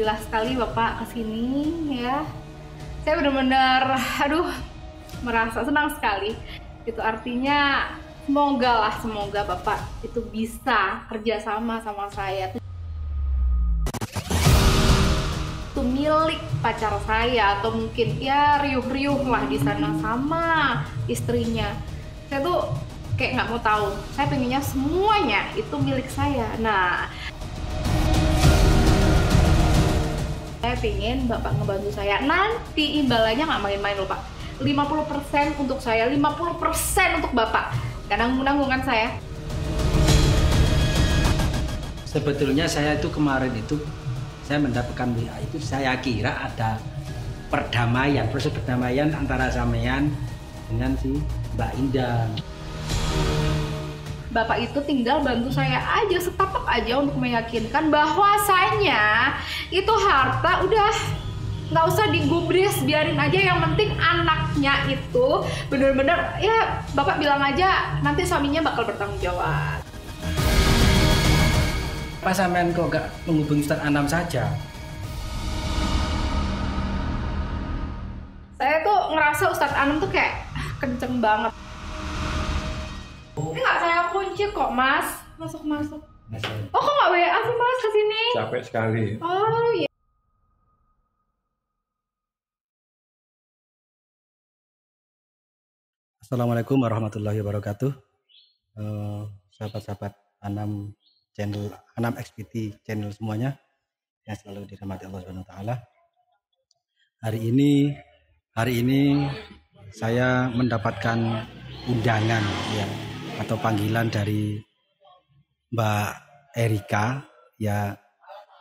alhamdulillah sekali Bapak kesini ya. Saya benar-benar, merasa senang sekali. Itu artinya semoga Bapak itu bisa kerjasama sama saya. Itu milik pacar saya atau mungkin ya riuh-riuh lah di sana sama istrinya. Saya tuh kayak nggak mau tahu. Saya pengennya semuanya itu milik saya. Nah, saya pengen Bapak ngebantu saya. Nanti imbalannya nggak main-main loh Pak. 50% untuk saya, 50% untuk Bapak. Karena nanggung-nanggungan saya. Sebetulnya saya itu kemarin itu saya mendapatkan WA itu, saya kira ada perdamaian, proses perdamaian antara sampean dengan si Mbak Indah. Bapak itu tinggal bantu saya aja, setapak aja untuk meyakinkan bahwasanya itu harta udah nggak usah digubris, biarin aja, yang penting anaknya itu bener-bener ya Bapak bilang aja nanti suaminya bakal bertanggung jawab. Apa sampean kok nggak menghubungi Ustadz Anam saja? Saya tuh ngerasa Ustadz Anam tuh kayak kenceng banget. Ini nggak saya kunci kok Mas, masuk. Oh kok nggak WA sih Mas kesini? Capek sekali. Oh iya. Assalamualaikum warahmatullahi wabarakatuh. Sahabat-sahabat Anam channel, Anam XPT channel semuanya yang selalu dirahmati Allah Subhanahu wa taala. Hari ini saya mendapatkan undangan ya atau panggilan dari Mbak Erika, ya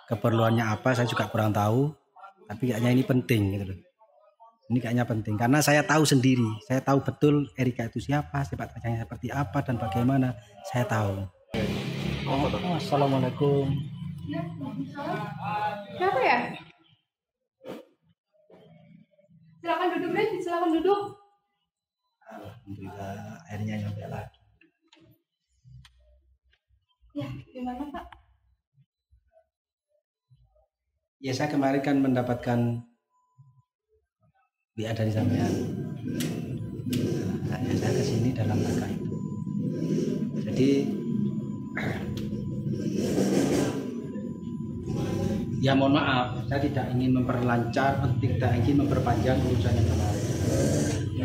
keperluannya apa saya juga kurang tahu, tapi kayaknya ini penting gitu loh. Ini kayaknya penting karena saya tahu sendiri, saya tahu betul Erika itu siapa, sepak terjangnya seperti apa dan bagaimana, saya tahu. Assalamualaikum. Siapa ya? Silakan duduk deh, silakan duduk. Alhamdulillah akhirnya nyampe lagi. Ya, gimana Pak? Ya saya kemarin kan mendapatkan WA dari sampean. Nah, ya saya kesini dalam rangka itu. Jadi ya mohon maaf, saya tidak ingin memperlancar, tidak ingin memperpanjang urusan yang kemarin.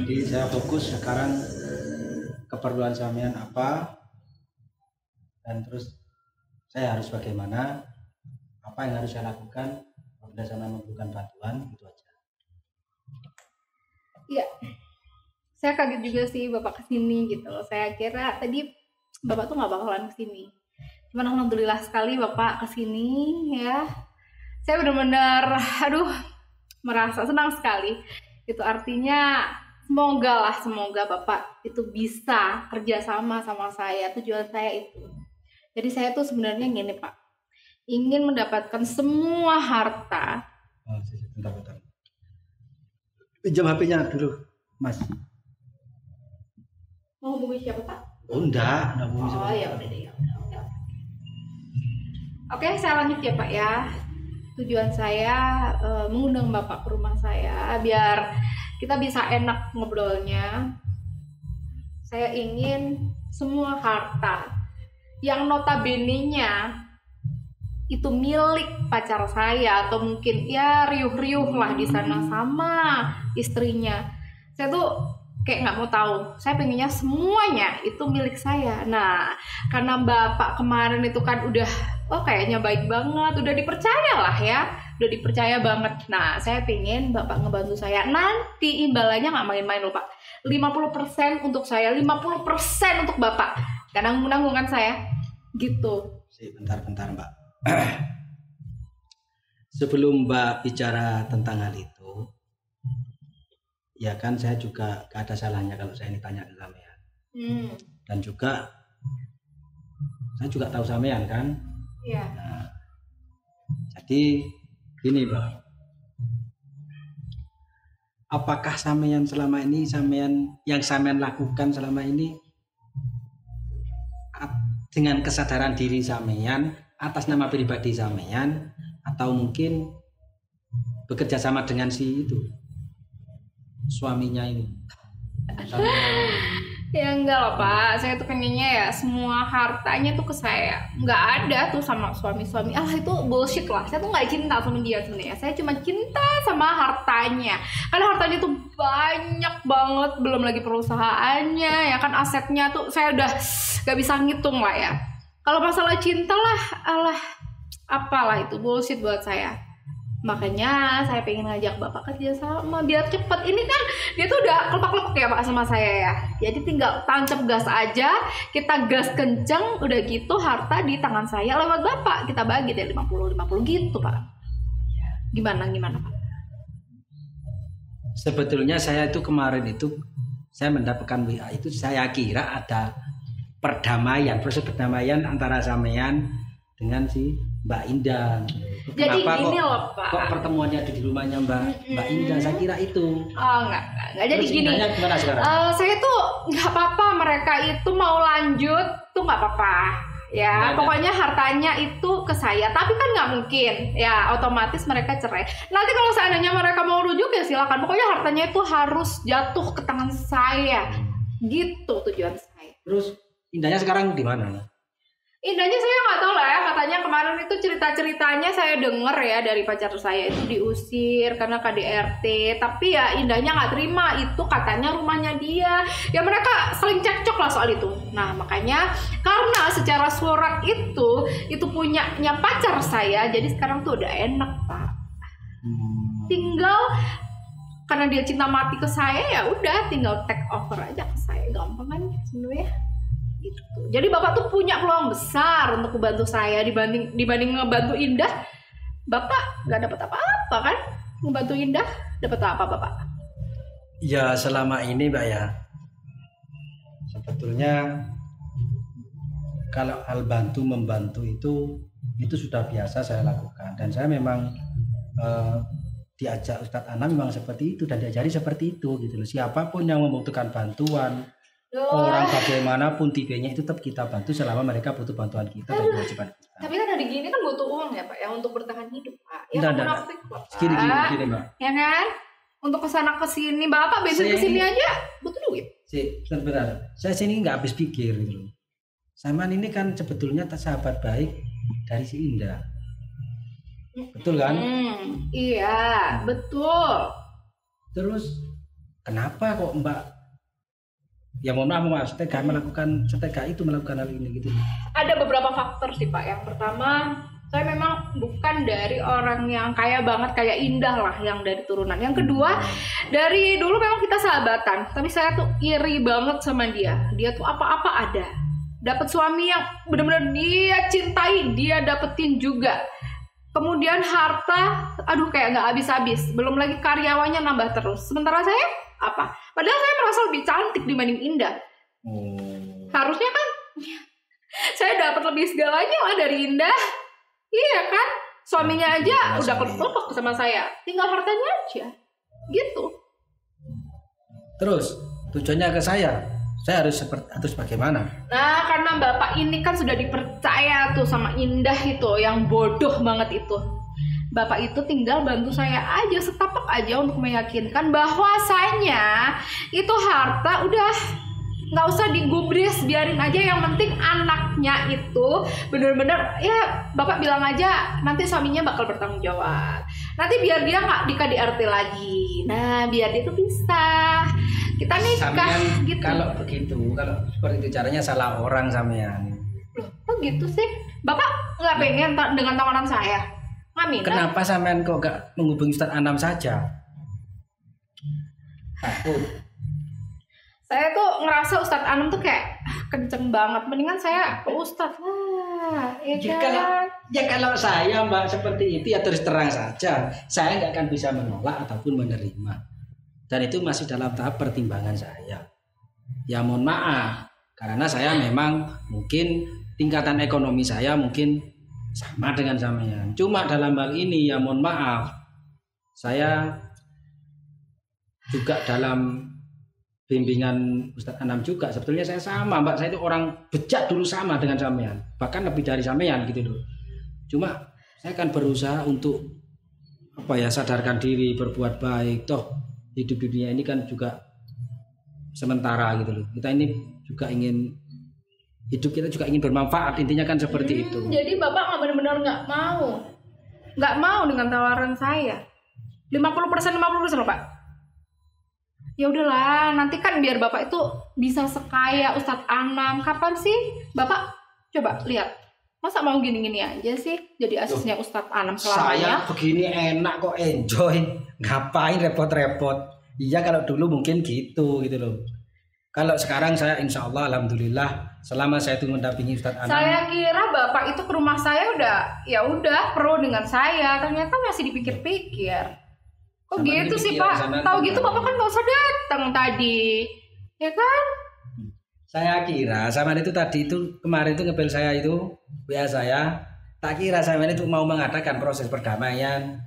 Jadi saya fokus sekarang keperluan sampean apa, dan terus saya harus bagaimana, apa yang harus saya lakukan apabila saya membutuhkan bantuan, itu aja. Iya, saya kaget juga sih Bapak kesini gitu. Saya kira tadi Bapak tuh nggak bakalan kesini. Cuman alhamdulillah sekali Bapak kesini ya. Saya benar-benar, merasa senang sekali. Itu artinya semoga Bapak itu bisa kerjasama sama saya. Tujuan saya itu. Jadi saya tuh sebenarnya gini Pak, ingin mendapatkan semua harta. Oh, bentar. Pinjam HP-nya dulu, Mas. Mau hubungi siapa Pak? Oh, enggak hubungi siapa. Oh ya udah deh. Oke, saya lanjut ya Pak ya. Tujuan saya mengundang Bapak ke rumah saya biar kita bisa enak ngobrolnya. Saya ingin semua harta yang notabene-nya itu milik pacar saya atau mungkin ya riuh-riuh lah di sana sama istrinya. Saya tuh kayak nggak mau tahu. Saya pengennya semuanya itu milik saya. Nah, karena Bapak kemarin itu kan udah kayaknya baik banget, udah dipercaya lah ya, udah dipercaya banget. Nah, saya pengen Bapak ngebantu saya. Nanti imbalannya nggak main-main loh Pak. 50% untuk saya, 50% untuk Bapak. Karena nanggung-nanggungan saya, gitu. Bentar Mbak. Sebelum Mbak bicara tentang hal itu, ya kan saya juga gak ada salahnya kalau saya ini tanya ke sampean. Dan juga saya juga tahu sampean kan. Iya. Nah, jadi gini Mbak, apakah sampean selama ini yang sampean lakukan selama ini dengan kesadaran diri sampean atas nama pribadi sampean, atau mungkin bekerja sama dengan si itu suaminya ini. Ya enggak lah Pak, saya tuh pengennya ya semua hartanya tuh ke saya. Nggak ada tuh sama suami-suami. Ah itu bullshit lah, saya tuh nggak cinta sama dia sebenarnya. Saya cuma cinta sama hartanya. Karena hartanya tuh banyak banget, belum lagi perusahaannya, ya kan asetnya tuh saya udah nggak bisa ngitung lah ya. Kalau masalah cinta lah, alah apalah itu bullshit buat saya. Makanya saya pengen ngajak Bapak kerja sama biar cepet. Ini kan dia tuh udah kelepek-kelepek ya Pak sama saya ya. Jadi tinggal tancap gas aja, kita gas kenceng, udah gitu harta di tangan saya lewat Bapak. Kita bagi deh 50-50 gitu Pak. Gimana Pak? Sebetulnya saya itu kemarin itu saya mendapatkan WA itu saya kira ada proses perdamaian antara sampean dengan si Mbak Indah. Jadi kenapa gini loh Pak. Kok pertemuannya ada di rumahnya Mbak Indah? Saya kira itu. Oh enggak. Jadi Terus gini. gimana sekarang? Saya tuh nggak apa-apa mereka itu mau lanjut tuh nggak apa-apa. Ya, pokoknya hartanya itu ke saya. Tapi kan nggak mungkin. Ya, otomatis mereka cerai. Nanti kalau seandainya mereka mau rujuk ya silakan. Pokoknya hartanya itu harus jatuh ke tangan saya. Gitu tujuan saya. Terus Indahnya sekarang di mana? Indahnya saya nggak tahu lah ya, katanya kemarin itu cerita-ceritanya saya dengar ya dari pacar saya itu diusir karena KDRT, tapi ya Indahnya nggak terima, itu katanya rumahnya dia, ya mereka saling cekcok lah soal itu. Nah makanya karena secara surat itu punyanya pacar saya, jadi sekarang tuh udah enak Pak. Tinggal karena dia cinta mati ke saya ya udah tinggal take over aja ke saya, gampang kan sebenarnya. Gitu. Jadi Bapak tuh punya peluang besar untuk membantu saya dibanding ngebantu Indah. Bapak nggak dapat apa-apa kan? Membantu Indah dapat apa Bapak? Ya selama ini Mbak ya, sebetulnya kalau hal membantu itu sudah biasa saya lakukan, dan saya memang diajak Ustadz Anam memang seperti itu dan diajari seperti itu gitu loh. Siapapun yang membutuhkan bantuan, orang bagaimanapun tipenya itu tetap kita bantu selama mereka butuh bantuan kita dan kewajiban kita. Tapi kan hari gini kan butuh uang ya Pak ya untuk bertahan hidup Pak. Ya munafik Pak. Gini Mbak. Ya kan? Untuk kesana kesini Bapak bensin kesini aja butuh duit. Sebentar. Saya sini nggak habis pikir gitu loh. Saman ini kan sebetulnya sahabat baik dari si Indah. Betul kan? Iya, betul. Terus kenapa kok Mbak ya mohon maaf setega melakukan hal ini gitu? Ada beberapa faktor sih Pak. Yang pertama, saya memang bukan dari orang yang kaya banget kayak Indah lah, yang dari turunan. Yang kedua, dari dulu memang kita sahabatan, tapi saya tuh iri banget sama dia. Dia tuh apa-apa ada. Dapat suami yang benar-benar dia cintai, dia dapetin juga. Kemudian harta, aduh kayak nggak habis-habis. Belum lagi karyawannya nambah terus. Sementara saya apa? Padahal saya merasa lebih cantik dibanding Indah. Harusnya kan saya dapat lebih segalanya lah dari Indah. Iya kan? Suaminya aja udah kelepek sama saya. Tinggal hartanya aja. Gitu. Terus tujuannya ke saya harus bagaimana? Nah, karena Bapak ini kan sudah dipercaya tuh sama Indah itu, yang bodoh banget itu. Bapak itu tinggal bantu saya aja, setapak aja untuk meyakinkan bahwasanya itu harta udah nggak usah digubris, biarin aja, yang penting anaknya itu bener-bener ya Bapak bilang aja nanti suaminya bakal bertanggung jawab. Nanti biar dia nggak di KDRT lagi. Nah biar dia tuh bisa kita nikah gitu. Kalau seperti itu caranya salah orang sampean. Loh, kok gitu sih? Bapak nggak pengen dengan tawaran saya? Nggak. Kenapa sampean kok nggak menghubungi Ustadz Anam saja? Takut. Saya tuh ngerasa Ustadz Anam tuh kayak kenceng banget. Mendingan saya ke Ustadz lah, ya kan? Kalau saya Mbak seperti itu ya terus terang saja. Saya nggak akan bisa menolak ataupun menerima. Dan itu masih dalam tahap pertimbangan saya. Ya mohon maaf, karena saya memang mungkin tingkatan ekonomi saya mungkin sama dengan sampean. Cuma dalam hal ini ya mohon maaf, saya juga dalam bimbingan Ustadz Anam juga sebetulnya saya sama Mbak. Saya itu orang bejat dulu sama dengan sampean, bahkan lebih dari sampean gitu loh. Cuma saya akan berusaha untuk apa ya, sadarkan diri, berbuat baik. Toh hidup di dunia ini kan juga sementara gitu loh. Kita ini juga ingin hidup, kita juga ingin bermanfaat, intinya kan seperti itu. Jadi Bapak nggak benar-benar nggak mau dengan tawaran saya 50% loh Pak. Ya udahlah, nanti kan biar Bapak itu bisa sekaya Ustadz Anam. Kapan sih Bapak coba lihat, masa mau gini-gini aja sih jadi asisnya Ustadz Anam selamanya? Saya begini enak kok, enjoy, ngapain repot-repot. Iya kalau dulu mungkin gitu loh. Kalau sekarang saya insya Allah alhamdulillah selama saya itu mendampingi Ustadz Anam. Saya kira Bapak itu ke rumah saya udah pro dengan saya, ternyata masih dipikir-pikir. Kok Sama gitu sih pikiran Pak? sana Tahu juga. gitu Bapak kan nggak usah datang tadi, ya kan? Saya kira Saman itu tadi itu kemarin itu ngebel saya itu WA saya, tak kira Saman itu mau mengadakan proses perdamaian.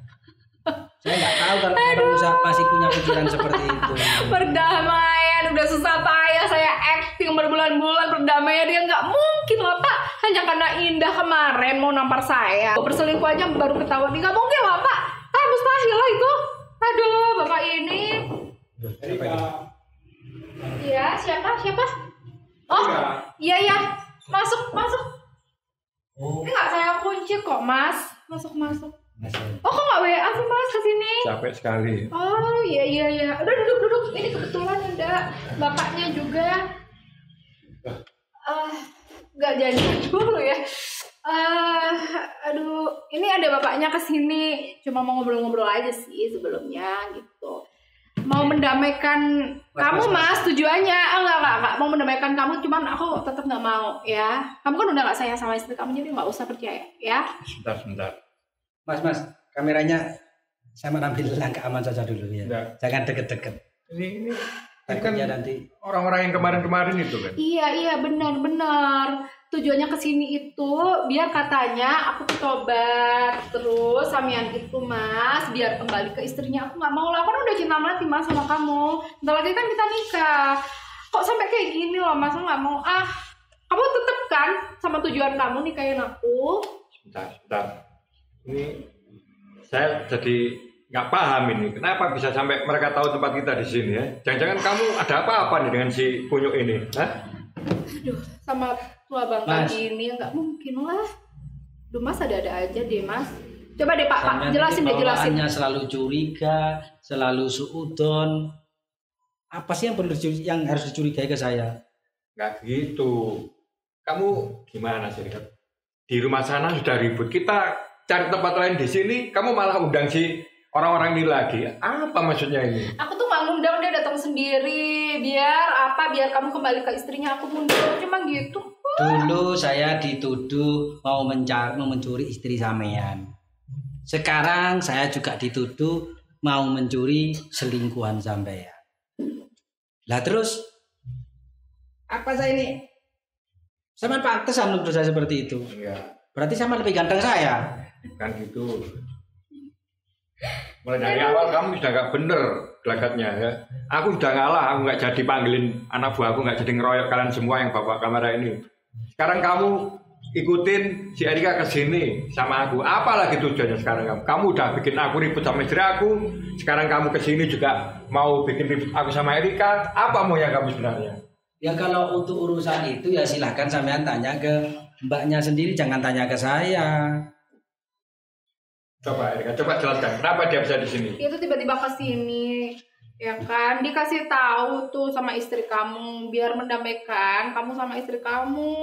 Saya nggak tahu kalau Bapak masih punya pikiran seperti itu. Perdamaian udah susah payah saya acting berbulan-bulan, perdamaian dia nggak mungkin lah Pak. Hanya karena Indah kemarin mau nampar saya, perselingkuh aja baru ketahuan, nggak mungkin lah Pak. Mustahil lah itu. Aduh, Bapak ini. Iya, siapa? Oh, iya. Masuk. Oh, Ini nggak saya kunci kok, Mas. Masuk. Oh, kok nggak WA sih, Mas, ke sini? Capek sekali. Oh, iya. Udah duduk. Ini kebetulan ada bapaknya juga. Nggak jadi dulu ya. Aduh, ini ada bapaknya kesini, cuma mau ngobrol-ngobrol aja sih sebelumnya gitu. Mau mendamaikan kamu Mas, tujuannya enggak mau mendamaikan kamu, cuman aku tetap nggak mau ya. Kamu kan udah nggak sayang sama istri kamu, jadi nggak usah percaya ya. Sebentar. Mas, kameranya saya mau ambil langkah aman saja dulu ya. Enggak. Jangan deket-deket. Ini kan Takutnya nanti orang-orang yang kemarin itu kan. Iya benar. Tujuannya kesini itu biar katanya aku tobat terus samian itu Mas, biar kembali ke istrinya. Aku nggak mau lah, aku kan udah cinta mati Mas sama kamu. Bentar lagi kan kita nikah. Kok sampai kayak gini loh Mas, aku nggak mau. Kamu tetep kan sama tujuan kamu nikahin aku? Sebentar. Ini saya jadi nggak paham ini. Kenapa bisa sampai mereka tahu tempat kita di sini ya? Jangan-jangan kamu ada apa-apa nih dengan si Kunyuk ini? Hah? Aduh, sama tua bangka Mas. gini nggak mungkin lah. Duh Mas ada-ada aja deh Mas. Coba deh Pak, Sampean jelasin ini deh jelasin. bawaannya selalu curiga, selalu suudon. Apa sih yang harus dicurigai ke saya? Nggak gitu. Kamu gimana sih? Di rumah sana sudah ribut. Kita cari tempat lain di sini. Kamu malah undang si orang-orang ini lagi. Apa maksudnya ini? Aku tuh nggak ngundang, dia datang sendiri. Biar kamu kembali ke istrinya, aku mundur. Cuma gitu. Dulu saya dituduh mau mencuri istri sampean. Sekarang saya juga dituduh mau mencuri selingkuhan sampean. Lah terus apa saya ini? Sampean pantesan nuduh saya seperti itu. Enggak, Berarti sampean lebih ganteng saya. kan gitu. Mulai dari awal kamu sudah nggak bener gelagatnya ya. Aku sudah ngalah, aku nggak jadi panggilin anak buah aku, nggak jadi ngeroyok kalian semua yang bawa kamera ini. Sekarang kamu ikutin si Erika ke sini sama aku. Apalagi tujuannya sekarang kamu? Kamu udah bikin aku ribut sama istri aku. Sekarang kamu ke sini juga mau bikin ribut aku sama Erika. Apa mau yang kamu sebenarnya? Ya kalau untuk urusan itu ya silahkan sampean tanya ke mbaknya sendiri, jangan tanya ke saya. Coba Erika, coba jelaskan kenapa dia bisa di sini. Dia tuh tiba-tiba kesini, ya kan? Dikasih tahu tuh sama istri kamu biar mendamaikan kamu sama istri kamu.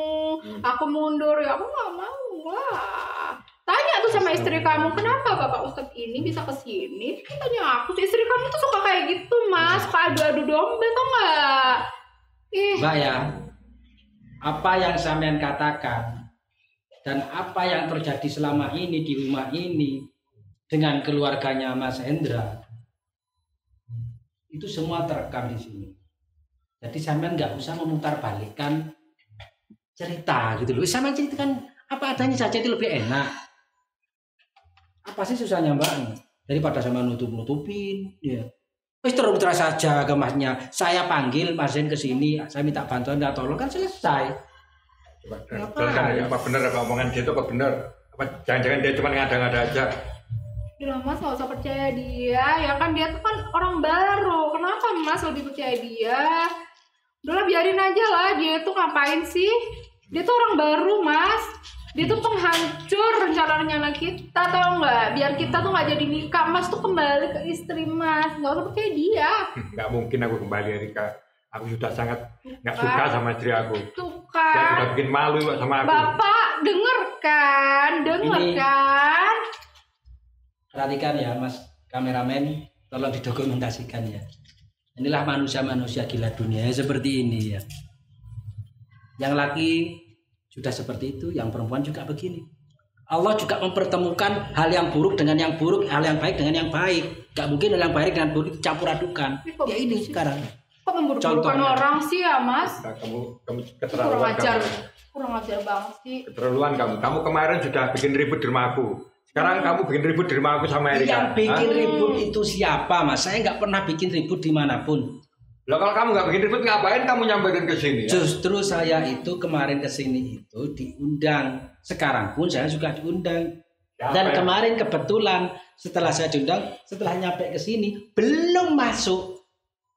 Aku mundur ya, aku nggak mau lah. Tanya tuh sama istri kamu, kenapa Bapak Ustadz ini bisa kesini? Tanya aku, istri kamu tuh suka kayak gitu Mas, suka adu-adu domba tau nggak? Mbak ya, apa yang sampean katakan dan apa yang terjadi selama ini di rumah ini dengan keluarganya Mas Hendra itu semua terekam di sini. Jadi sampean nggak usah memutarbalikkan cerita gitu loh. Sampean ceritakan apa adanya saja itu lebih enak. Apa sih susahnya Mbak? Daripada sama nutup-nutupin, ya. Wis terus saja ke Masnya. Saya panggil Mas Zen ke sini, saya minta bantuan dan tolong kan selesai. Coba jelaskan ya, apa benar apa omongan dia itu apa benar? Apa jangan-jangan dia cuma ngada-ngada aja? Udah Mas nggak usah percaya dia, ya kan dia tuh kan orang baru. Kenapa Mas lebih percaya dia? Udahlah biarin aja lah, dia tuh ngapain sih? Dia tuh orang baru Mas. Dia tuh penghancur rencana-rencana kita, tau nggak? Biar kita tuh nggak jadi nikah, Mas tuh kembali ke istri Mas. Nggak usah percaya dia. Nggak mungkin aku kembali Erika. Aku sudah sangat nggak suka sama istri aku. Tuh Dia kan. sudah bikin malu sama aku. Bapak denger kan? Perhatikan ya Mas kameramen, tolong didokumentasikan ya. Inilah manusia-manusia gila dunia seperti ini ya. Yang laki sudah seperti itu, yang perempuan juga begini. Allah juga mempertemukan hal yang buruk dengan yang buruk, hal yang baik dengan yang baik. Gak mungkin hal yang baik dengan buruk campur adukan. Ya ini sekarang. Kok memburuk-burukkan Contohnya. orang sih ya Mas? Nah, kamu Kurang keterlaluan ajar. kamu. Kurang ajar banget sih. Keterlaluan kamu. Kamu kemarin sudah bikin ribut di rumahku. Sekarang kamu bikin ribut di rumahku sama Erika. Yang bikin Hah? ribut itu siapa Mas? Saya nggak pernah bikin ribut dimanapun. Loh, kalau kamu nggak bikin ribut, ngapain kamu nyamperin ke sini? Ya? Justru saya itu kemarin kesini itu diundang. Sekarang pun saya juga diundang. Siapa Dan ya? kemarin kebetulan setelah saya diundang, setelah nyampe ke sini belum masuk.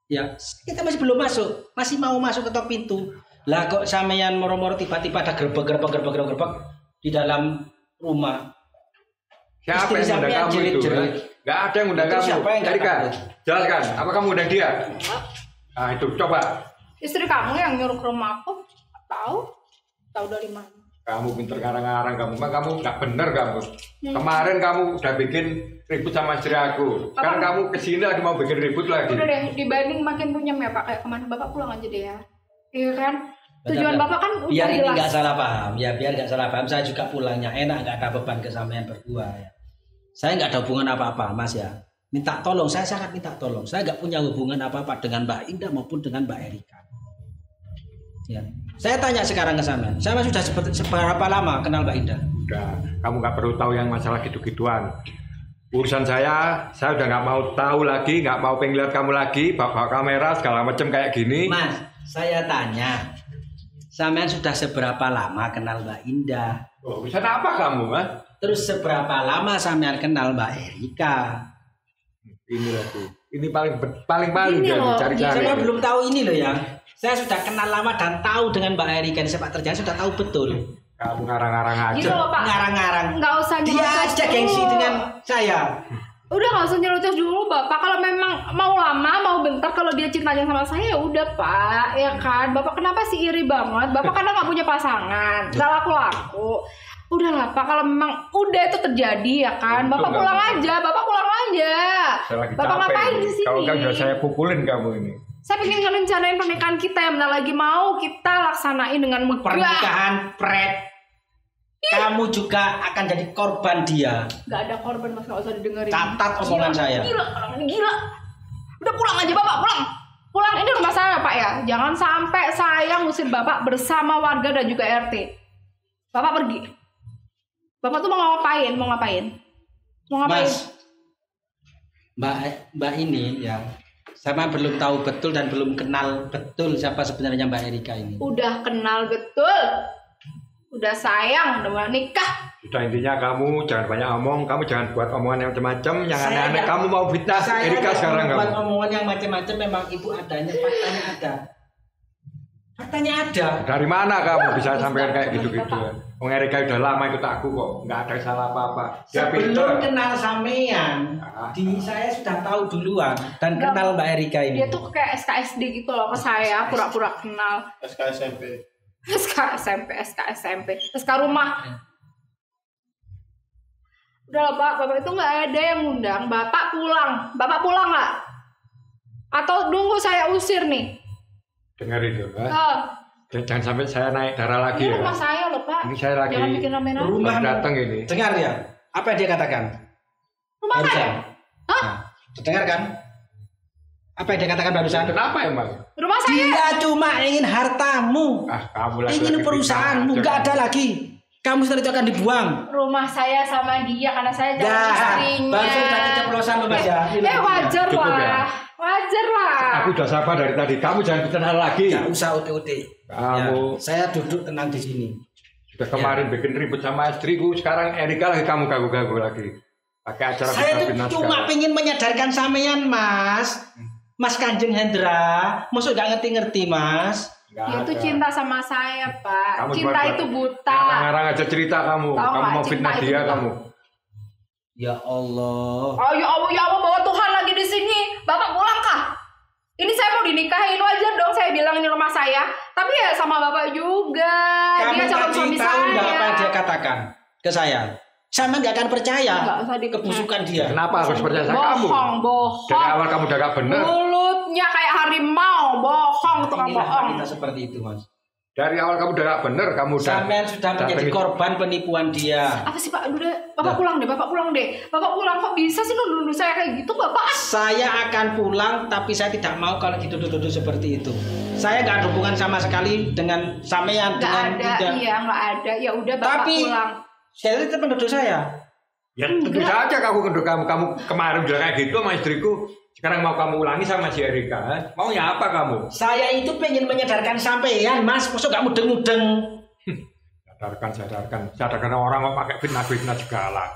Ya, kita masih belum masuk, masih mau masuk ketok pintu. Lah kok sampean moro-moro tiba-tiba ada gerbek di dalam rumah. Siapa Istri yang undang sampean kamu itu? jerit-jerit. Nggak ada yang undang Itu kamu. siapa yang nggak Erika, takut? jelaskan. Apa kamu undang dia? Nah itu, coba. Istri kamu yang nyuruh ke rumah aku? Tahu dari mana? Kamu pinter ngarang-ngarang kamu. Emang kamu nggak bener kamu. Kemarin kamu udah bikin ribut sama istri aku. Sekarang kamu kesini lagi mau bikin ribut lagi. Udah deh, dibanding makin runyam ya Pak, kayak kemana Bapak pulang aja deh ya. Iya kan? Tujuan Betul. Bapak kan udah Biar ini jelas. nggak salah paham, ya biar nggak salah paham. Saya juga pulangnya enak, nggak ada beban ke sampean berdua ya. Saya nggak ada hubungan apa-apa, Mas ya. Minta tolong, saya sangat minta tolong. Saya nggak punya hubungan apa-apa dengan Mbak Indah maupun dengan Mbak Erika. Ya. Saya tanya sekarang ke sampean, saya sudah seberapa lama kenal Mbak Indah? Udah, kamu nggak perlu tahu yang masalah gitu-gituan. Urusan saya udah nggak mau tahu lagi, nggak mau pengen lihat kamu lagi, bawa kamera segala macam kayak gini. Mas, saya tanya, sampean sudah seberapa lama kenal Mbak Indah? Oh, bisa apa kamu, Mas? Terus seberapa lama sampean kenal Mbak Erika? Ini lagi. Ini paling Gini dia loh, cari-cari. Saya belum tahu ini loh ya. Saya sudah kenal lama dan tahu dengan Mbak Erika di sepak terjang, sudah tahu betul. Kamu ngarang-ngarang Gitu aja. loh Pak. Ngarang-ngarang. Nggak usah Dia nyerocos aja gengsi dulu. dengan saya. Udah nggak usah nyerocos dulu Bapak. Kalau memang mau lama, mau bentar, kalau dia cintanya sama saya ya udah Pak, ya kan. Bapak kenapa sih iri banget? Bapak karena nggak punya pasangan, nggak laku-laku. Udahlah Pak, kalau memang udah itu terjadi ya kan, Untung Bapak nggak pulang mau. aja, Bapak pulang aja. Saya lagi Bapak capek ngapain ini. di sini? Kalau nggak sudah saya pukulin kamu ini. Saya pengen ngerencanain pernikahan kita yang bentar lagi mau kita laksanain dengan megah. Pernikahan pret. Kamu juga akan jadi korban dia. Gak ada korban Mas, nggak usah didengerin. Catat omongan saya. Gila, orang ini gila. Udah pulang aja Bapak, pulang. Pulang, ini rumah saya Pak ya. Jangan sampai saya ngusir Bapak bersama warga dan juga RT. Bapak pergi. Bapak tuh mau ngapain? Mau ngapain? Mau ngapain? Mas, Mbak ini ya, sama belum tahu betul dan belum kenal betul siapa sebenarnya Mbak Erika ini. Udah kenal betul. Udah sayang, udah mau nikah. Sudah intinya kamu jangan banyak omong, kamu jangan buat omongan yang macam-macam, yang Saya aneh-aneh. nggak- Kamu mau fitnah Saya Erika nggak sekarang membuat kamu. omongan yang macam-macam, memang itu adanya, faktanya ada. Faktanya ada. Dari mana kamu bisa sampaikan kayak gitu-gitu? Wong Erika udah lama ikut aku kok, nggak ada salah apa-apa. Dia Sebelum pinter. kenal sampean, saya sudah tahu duluan dan Nggak, kenal Mbak Erika ini. Dia tuh kayak SKSD gitu loh ke saya, pura-pura kenal. SKSMP. SK SMP, SK rumah. Udah lah Pak, Bapak itu nggak ada yang ngundang. Bapak pulang nggak? Atau nunggu saya usir nih? Dengar itu, Pak. Eh, Jangan sampai saya naik darah lagi ini ya. rumah saya loh Pak. Ini saya lagi Jangan bikin rame-rame. Rumah datang ini. Dengar ya, apa yang dia katakan? Rumah saya. Barusan. Hah? Nah, dengar kan? Apa yang dia katakan barusan? Kenapa emang? Rumah saya. Dia cuma ingin hartamu, Kamu lagi ingin perusahaanmu, nggak ada lagi. Kamu setelah itu akan dibuang. Rumah saya sama dia karena saya calon Ya, istrinya. barusan udah keceplosan loh Mas ya. Wajar Cukup lah. ya? Wajar lah. Aku udah sabar dari tadi. Kamu jangan bicara lagi. Nggak usah uti-uti. Kamu- Ya, saya duduk tenang di sini. Sudah kemarin bikin ribut sama istriku, sekarang Erika lagi kamu gagu-gagu lagi. Pakai acara Saya tuh fitnah cuma segala. pengen menyadarkan sampean, Mas. Mas Kanjeng Hendra, maksud gak ngerti-ngerti, Mas? Nggak Dia tuh ada. cinta sama saya, Pak. Kamu Cinta buat-buat. itu buta. Ngarang aja cerita kamu. Tahu Kamu nggak, mau cinta fitnah itu dia buta. kamu. Ya Allah. Oh ya Allah bawa Tuhan lagi di sini. Bapak pulang kah? Ini saya mau dinikahin, wajar dong saya bilang ini rumah saya. Tapi ya sama Bapak juga. Kamu Dia calon tadi suami tahu nggak saya. apa dia katakan ke saya? Sama nggak akan percaya Nggak usah di- kebusukan dia. Kenapa harus percaya sama kamu? Bohong. Dari awal kamu udah gak bener. Mulutnya kayak harimau, bohong, tukang Inilah bohong. kita seperti itu, Mas. Dari awal kamu udah gak bener, kamu udah. Sampean sudah menjadi datengin- korban penipuan dia. Apa sih Pak? Udah, Bapak pulang deh. Bapak pulang kok bisa sih nuduh saya kayak gitu, Bapak? Saya akan pulang, tapi saya tidak mau kalau dituduh-tuduh seperti itu. Saya nggak ada hubungan sama sekali dengan sampean, Nggak dengan ada, tidak. iya nggak ada. Ya udah Bapak Tapi pulang. saya tetap menuduh saya. Ya tentu saja kamu kemarin bilang kayak gitu sama istriku. Sekarang mau kamu ulangi sama si Erika. Maunya apa kamu? Saya itu pengen menyadarkan sampean, Mas. Maksud nggak mudeng-mudeng. Sadarkan orang mau pakai fitnah segala.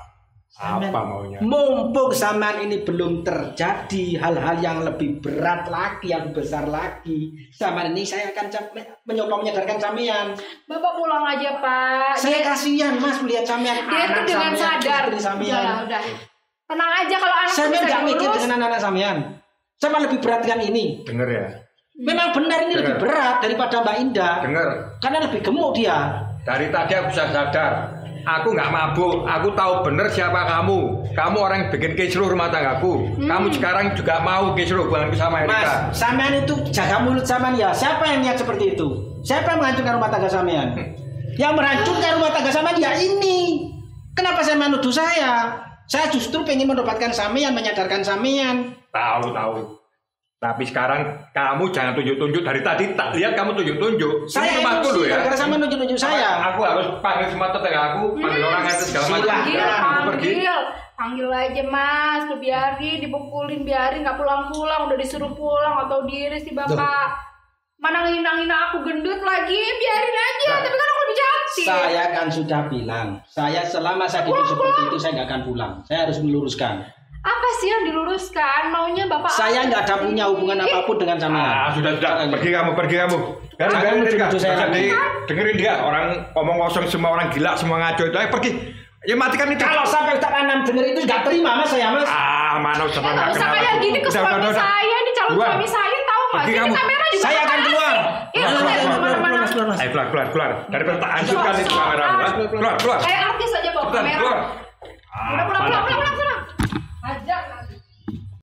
Apa maunya? Mumpung sampean ini belum terjadi hal-hal yang lebih berat lagi, yang besar lagi. Sampean ini saya akan mencoba menyadarkan sampean. Bapak pulang aja Pak. Saya kasihan, Mas, melihat sampean. Dia tuh anak dengan sampean, sadar. istri sampean. Udah. Tenang aja kalau anak Sampean bisa nggak mikir diurus. dengan anak-anak sampean. Sama lebih berat dengan ini. Denger ya. Memang benar ini lebih berat daripada Mbak Indah. Denger. Karena lebih gemuk dia. Dari tadi aku sudah sadar. Aku nggak mabuk. Aku tahu bener siapa kamu. Kamu orang yang bikin kisruh rumah tanggaku. Kamu sekarang juga mau kisruh hubunganku sama Erika. Mas, sampean itu jaga mulut sampean ya. Siapa yang niat seperti itu? Siapa yang menghancurkan rumah tangga sampean? Yang menghancurkan rumah tangga sampean ya ini. Kenapa saya menuduh saya? Saya justru pengen mendapatkan sampean, menyadarkan sampean. Tahu. Tapi sekarang kamu jangan tunjuk-tunjuk. Dari tadi tak lihat kamu tunjuk-tunjuk. Saya Ini rumahku emosi loh ya. karena sampean nunjuk-nunjuk saya. Aku harus panggil semua tetangga aku, panggil orang itu segala macam. Silakan. Panggil aja Mas, tuh biarin dipukulin, biarin nggak pulang-pulang, udah disuruh pulang atau diri si Bapak. Mana ngina-ngina aku gendut lagi, biarin aja. Tapi kan aku lebih cantik. Saya kan sudah bilang, saya selama saya hidup seperti itu saya nggak akan pulang. Saya harus meluruskan. Apa sih yang diluruskan? Maunya Bapak Saya apa nggak ada sih? punya hubungan apapun dengan sampean. Sudah. Pergi kamu. Jangan menuduh saya lagi. Dengerin dia, orang omong kosong semua, orang gila semua ngaco itu. Ayo pergi. Ya matikan itu. Kalau sampai Ustaz Anam denger itu nggak terima Mas saya, Mas. Mana Ustaz Nggak usah kayak gini ke suami saya, ini calon Keluar. suami saya tahu nggak? Pergi Ini kamu. kamera juga Saya akan paparazzi. keluar. Ya udah kemana-mana. Ayo keluar. Dari pertahanan itu kamera. Keluar. Kayak artis aja bawa Cepetan, kamera. keluar. Udah pulang.